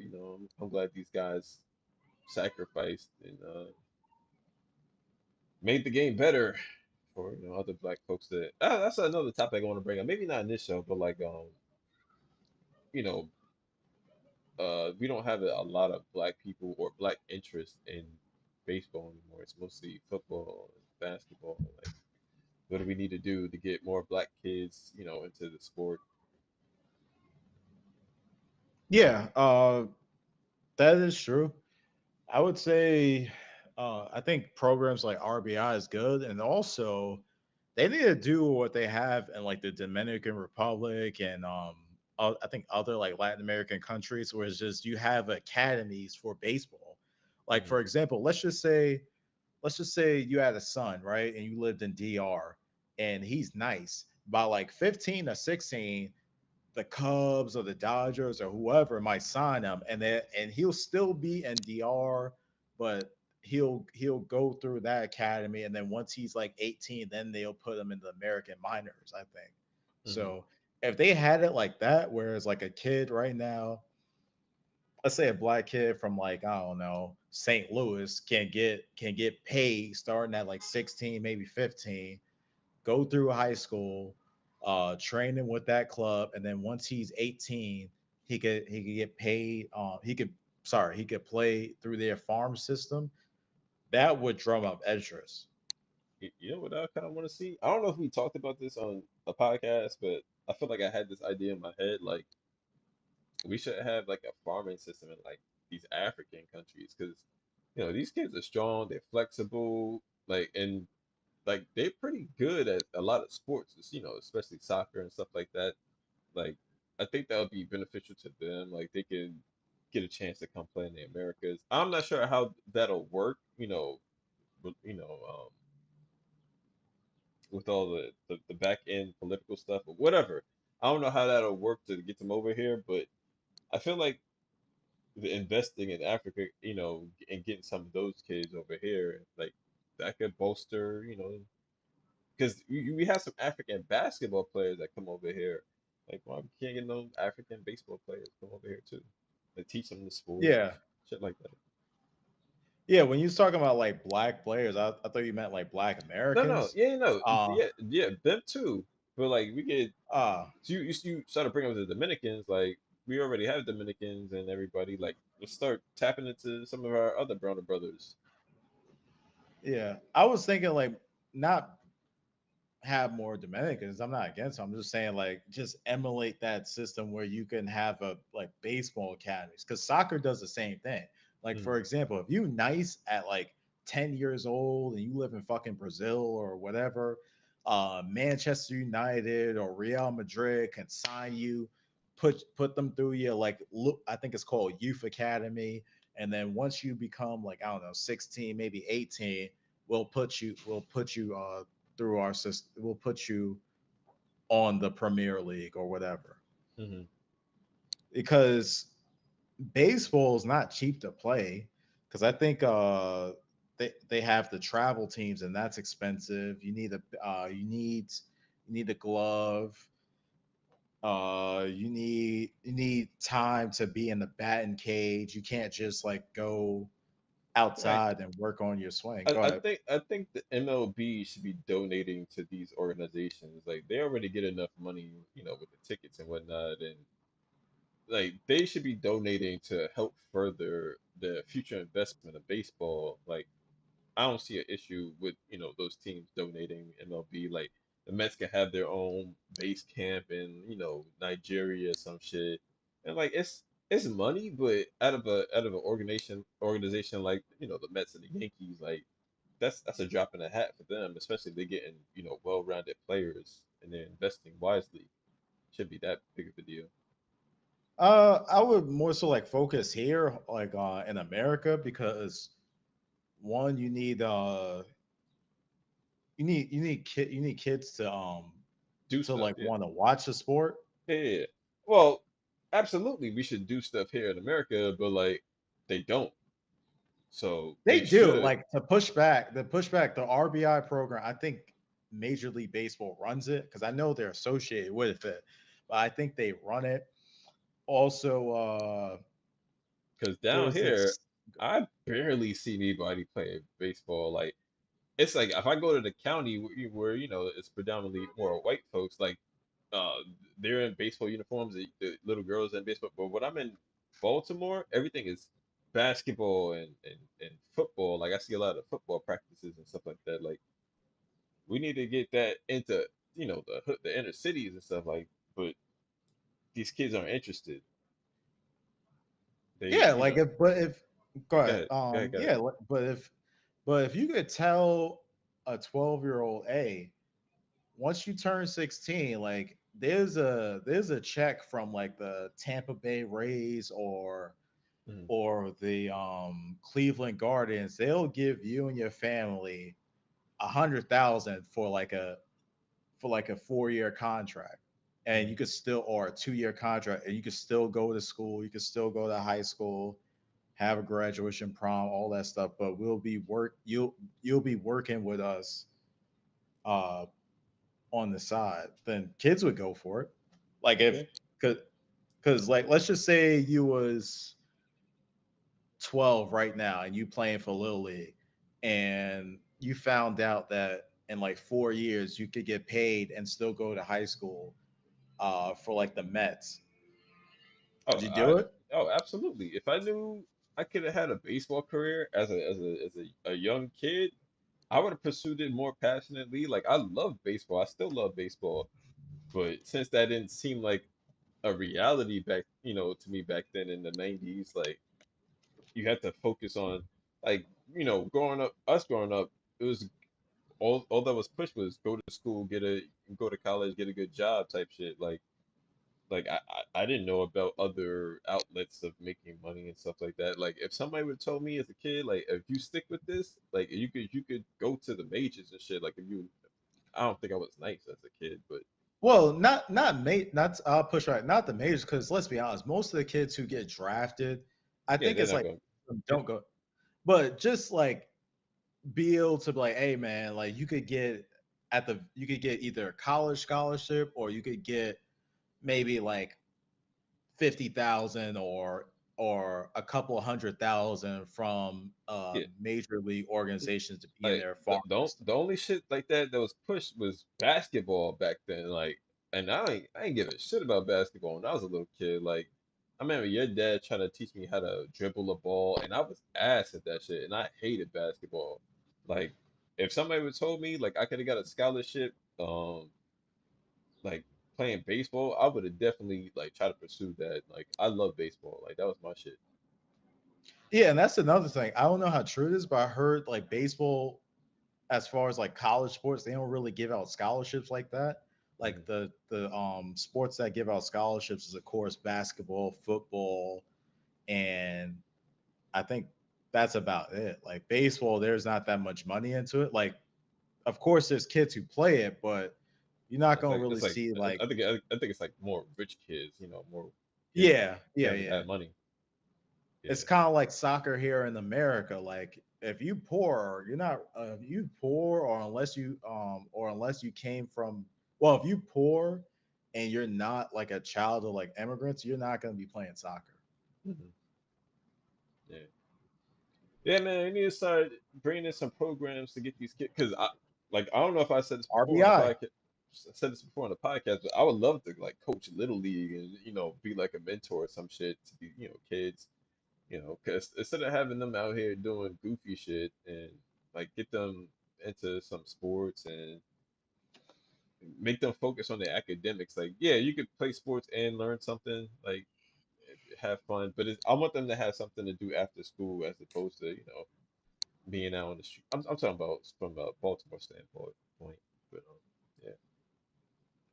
I'm glad these guys sacrificed and made the game better for other black folks that that's another topic I want to bring up. Maybe not in this show, but like you know we don't have a lot of black people or black interest in baseball anymore. It's mostly football and basketball. Like, what do we need to do to get more black kids, into the sport? Yeah, that is true. I would say, I think programs like RBI is good, and also they need to do what they have in like the Dominican Republic and I think other like Latin American countries, where it's just you have academies for baseball. Like Hmm. for example, let's just say you had a son, right, and you lived in DR, and he's nice. By like 15 or 16, the Cubs or the Dodgers or whoever might sign him, and he'll still be in DR, but he'll go through that academy, and then once he's like 18, then they'll put him in the American minors, I think. Hmm. So if they had it like that, whereas like a kid right now, let's say a black kid from like I don't know St. Louis can get paid starting at like 16, maybe 15, go through high school, training with that club, and then once he's 18, he could get paid. He could play through their farm system. That would drum up interest. You know what I kind of want to see? I don't know if we talked about this on a podcast, but I feel like I had this idea in my head. Like, we should have like a farming system in like these African countries because these kids are strong, they're flexible, like and like they're pretty good at a lot of sports, especially soccer and stuff like that. Like, I think that would be beneficial to them. Like, they can get a chance to come play in the Americas. I'm not sure how that'll work, but, with all the back end political stuff or whatever. I don't know how that'll work to get them over here, but I feel like the investing in Africa, and getting some of those kids over here, like that could bolster, because we have some African basketball players that come over here. Like, why we can't get no African baseball players come over here too? They teach them the sport, Yeah, shit like that. yeah. When you was talking about like black players, I thought you meant like black No, no, Americans. yeah, no, Uh, yeah, yeah, them too. But like, we get uh, so you started bringing up the Dominicans. Like, we already have Dominicans and everybody. Like, let's start tapping into some of our other brother brothers. yeah. I was thinking like not have more Dominicans. I'm not against it. I'm just saying like just emulate that system where you can have a like baseball academies because soccer does the same thing. Like Mm, for example, if you nice at like 10 years old and you live in fucking Brazil or whatever, Manchester United or Real Madrid can sign you, put them through your like look. I think it's called youth academy, and then once you become like I don't know 16, maybe 18, we'll put you through our system. We'll put you on the Premier League or whatever. hmm. Because baseball is not cheap to play. Because I think they have the travel teams and that's expensive. You need a glove. You need time to be in the batting cage. You can't just like go Right. outside and work on your swing. I, Go I ahead. think I think the MLB should be donating to these organizations. Like, they already get enough money, with the tickets and whatnot, and like they should be donating to help further the future investment of baseball. Like, I don't see an issue with those teams donating MLB. Like, the Mets can have their own base camp in Nigeria or some shit, and like it's money, but out of an organization like the Mets and the Yankees, like that's a drop in the hat for them, especially if they're getting well-rounded players and they're investing wisely. Should be that big of a deal. I would more so like focus here, like in America, because one, you need kids Do to stuff, like yeah. want to watch the sport. Yeah, yeah, yeah. Well, absolutely, we should do stuff here in America, but like they don't. So They they do should. like the RBI program. I think Major League Baseball runs it because I know they're associated with it, but I think they run it. Also, Because down there's here, this. I barely see anybody playing baseball. Like, it's like if I go to the county where it's predominantly more white folks, like uh they're in baseball uniforms, the little girls in baseball. But when I'm in Baltimore, everything is basketball and football. Like I see a lot of football practices and stuff like that. Like we need to get that into the inner cities and stuff like. But these kids aren't interested. They Yeah, you like know if go go ahead. ahead go ahead go ahead. Yeah, but if you could tell a 12-year-old, hey, once you turn 16, like there's a check from like the Tampa Bay Rays Mhm. or the Cleveland Guardians. They'll give you and your family 100,000 for like a 4-year contract, and you Mhm. could still or a 2-year contract, and you could still go to school. You could still go to high school, have a graduation prom, all that stuff. But you'll be working with us uh, on the side. Then kids would go for it. Like if Okay. because like let's just say you was 12 right now and you playing for Little League and you found out that in like 4 years you could get paid and still go to high school for like the Mets. Oh, Would you do it? absolutely. If I knew I could have had a baseball career as a young kid, I would have pursued it more passionately. Like I love baseball. I still love baseball. But since that didn't seem like a reality back, to me back then in the 90s, like you had to focus on like, growing up, it was all that was pushed was go to school, go to college, get a good job type shit. Like I didn't know about other outlets of making money and stuff like that. Like if somebody would have told me as a kid, like if you stick with this, like you could go to the majors and shit. Like if you I don't think I was nice as a kid, but Well, not I'll push right, not the majors, because let's be honest, most of the kids who get drafted, I yeah, think they're it's not like going. Yeah, don't go, but just like be able to be like, hey man, like you could get either a college scholarship or you could get maybe like 50,000 or a couple 100,000 from yeah. major league organizations to be in Like their farm system. the only shit like that that was pushed was basketball back then. Like, and I ain't give a shit about basketball when I was a little kid. Like, I remember your dad trying to teach me how to dribble a ball, and I was ass at that shit, and I hated basketball. Like, if somebody would told me like I could have got a scholarship, like playing baseball, I would have definitely like tried to pursue that. Like, I love baseball. Like, that was my shit. Yeah, and that's another thing. I don't know how true it is, but I heard like baseball, as far as like college sports, they don't really give out scholarships like that. Like Mhm. the sports that give out scholarships is of course basketball, football, and I think that's about it. Like baseball, there's not that much money into it. Like of course there's kids who play it, but you're not It's gonna like really see like I think it's like more rich kids, more kids yeah, yeah, having yeah. that money. It's Yeah. kind of like soccer here in America. Like if you poor, you're not if you poor or unless you came from well, if you poor and you're not like a child of like immigrants, you're not going to be playing soccer. Mhm. Yeah. Yeah, man, we need to start bringing in some programs to get these kids. Because I don't know if I said this before on the RBI. podcast. I said this before on the podcast, but I would love to like coach little league and be like a mentor or some shit to the kids. Because instead of having them out here doing goofy shit and like get them into some sports and make them focus on their academics. Like, yeah, you could play sports and learn something, like have fun, but I want them to have something to do after school as opposed to being out on the street. I'm talking about from a Baltimore standpoint. But yeah.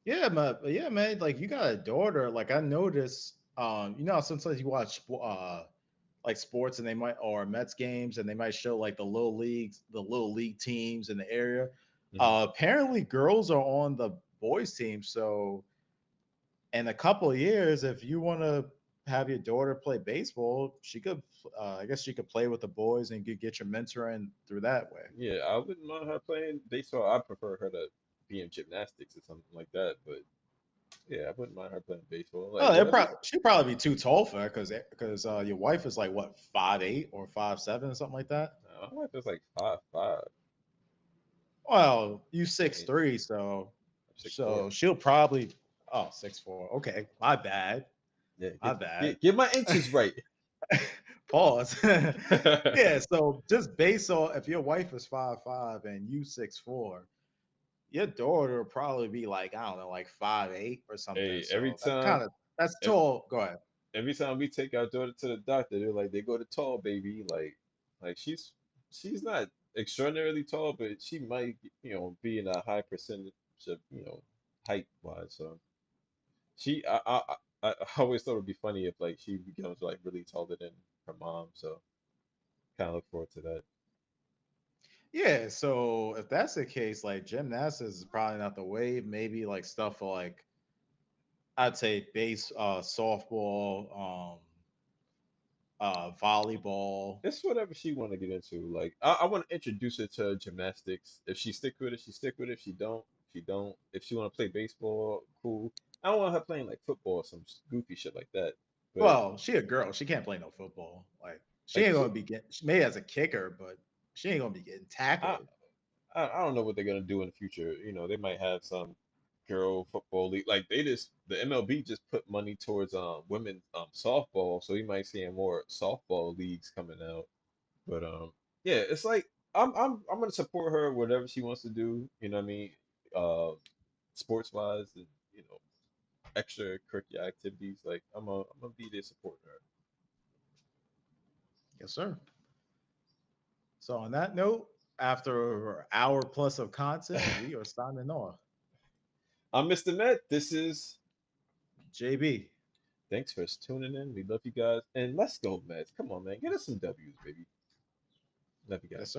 Yeah, man. Like you got a daughter. Like I noticed, you know, sometimes you watch like sports and they might or Mets games and they might show like the little league teams in the area. Hmm. Apparently, girls are on the boys team. So in a couple of years, if you want to have your daughter play baseball, she could. I guess she could play with the boys and you could get your mentoring through that way. Yeah, I wouldn't mind her playing baseball. I prefer her to be in gymnastics or something like that. But yeah, I wouldn't mind her playing baseball. Like Oh, whatever. she'd probably be too tall for that because your wife is like what 5'8" or 5'7" or something like that. My wife is like 5'5". Well, you I six mean, three, so I'm 6'4". she'll probably 6'4". Okay, my bad, Yeah, my bad. get my inches right. Pause. Yeah, so just based on if your wife is 5'5" and you 6'4", your daughter will probably be like, I don't know, like 5'8" or something. Hey, every So time, that's ev- tall. Go ahead. every time we take our daughter to the doctor, they're like, they go to tall baby, like she's not extraordinarily tall, but she might, be in a high percentage of, height wise. So she, I always thought it'd be funny if like she becomes like really taller than her mom. So kind of look forward to that. Yeah, so if that's the case, like gymnastics is probably not the wave. Maybe like stuff like I'd say softball, volleyball. It's whatever she want to get into. Like I want to introduce her to gymnastics. If she stick with it, she stick with it. If she don't, she don't. If she want to play baseball, cool. I don't want her playing like football or some goofy shit like that. But Well, she a girl. She can't play no football. Like she like ain't she, gonna be getting. She may as a kicker, but she ain't gonna be getting I, tackled. I don't know what they're gonna do in the future. They might have some girl football league. Like the MLB just put money towards women softball, so you might see more softball leagues coming out. But yeah, it's like I'm gonna support her whatever she wants to do. You know what I mean? Uh, sports wise, and extracurricular activities. Like I'm gonna be there supporting her. Yes, sir. So on that note, after an hour plus of content, we are signing off. I'm Mr. Met. This is. JB. Thanks for tuning in. We love you guys, and let's go Mets. Come on, man, get us some W's, baby. Love you Yes, guys. sir.